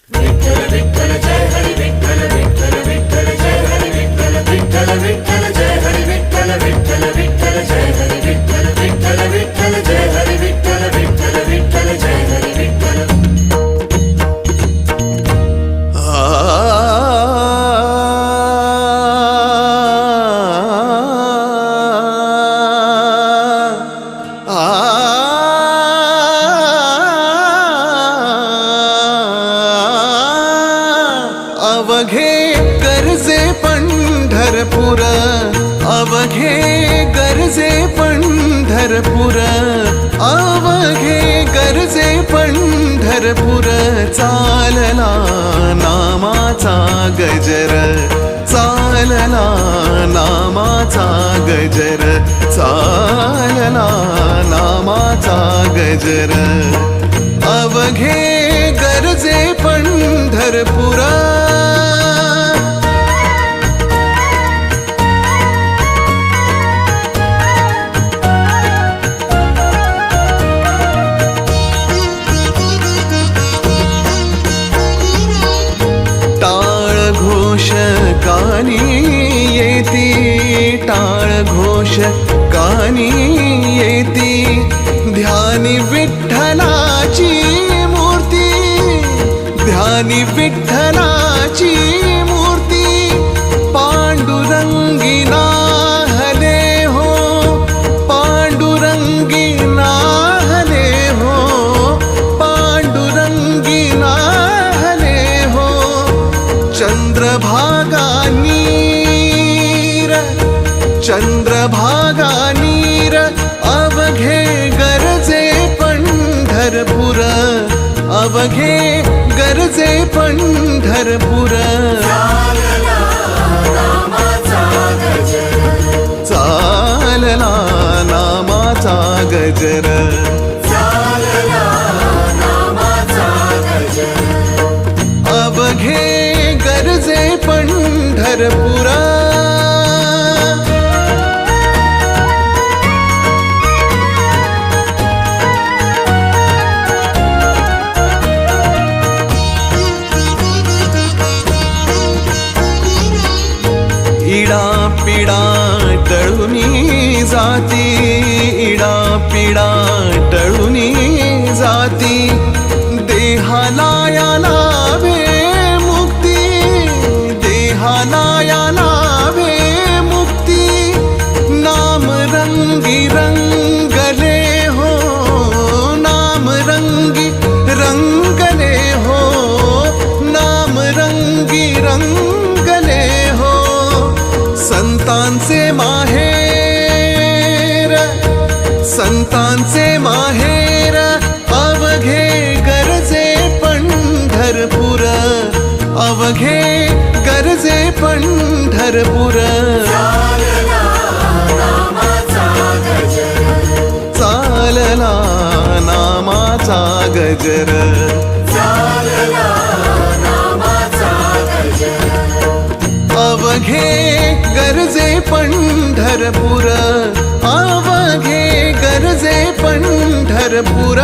विठ्ठल विठ्ठल जय हरी विठ्ठल विठ्ठल विठ्ठल जय हरी विठ्ठल विठ्ठल विठ्ठल जय हरी विठ्ठल विठ्ठल विठ्ठल जय हरी विठ्ठल विठ्ठल विठ्ठल जय हरी विठ्ठल विठ्ठल विठ्ठल जय हरी विठ्ठल। अवघे गरजे पंढरपूर, अवघे गरजे पंढरपूर, अवघे गरजे पंढरपूर, चालला नामाचा गजर, चालला नामाचा गजर, चालला नामाचा गजर, अवघे गरजे पंढरपूर। टाळ घोष कानी येती, टाळ घोष कानी येती, ध्यानी विठ्ठलाची मूर्ती, ध्यानी विठ्ठलाची मूर्ती, पांडुरंगी नाहले हो, पांडुरंगी नाहले हो, पांडुरंगी नाहले हो, चंद्रभागा नीर, चंद्रभागा नीर, अवघे गरजे पंढरपूर, अवघे गरजे पंढरपूर, चालला नामाचा गजर, चालला नामाचा गजर, चालला नामाचा गजर, अवघे गरजे पंढरपूर। इडा पिडा टळुनी जाती, इडा पिडा टळुनी जाती, देहाला या लावे मुक्ती, देहाला या लावे मुक्ती, नाम रंगी रंगले हो, नाम रंगी रंगले हो, नाम रंगी रंगले हो, संतांचे माहेर, संतांचे माहेर, अवघे गरजे पंढरपूर, अवघे गरजे पंढरपूर, चालला नामाचा गजर, चालला नामाचा गजर, चालला नामाचा गजर, अवघे गरजे पंढरपूर, अवघे गरजे पंढरपूर।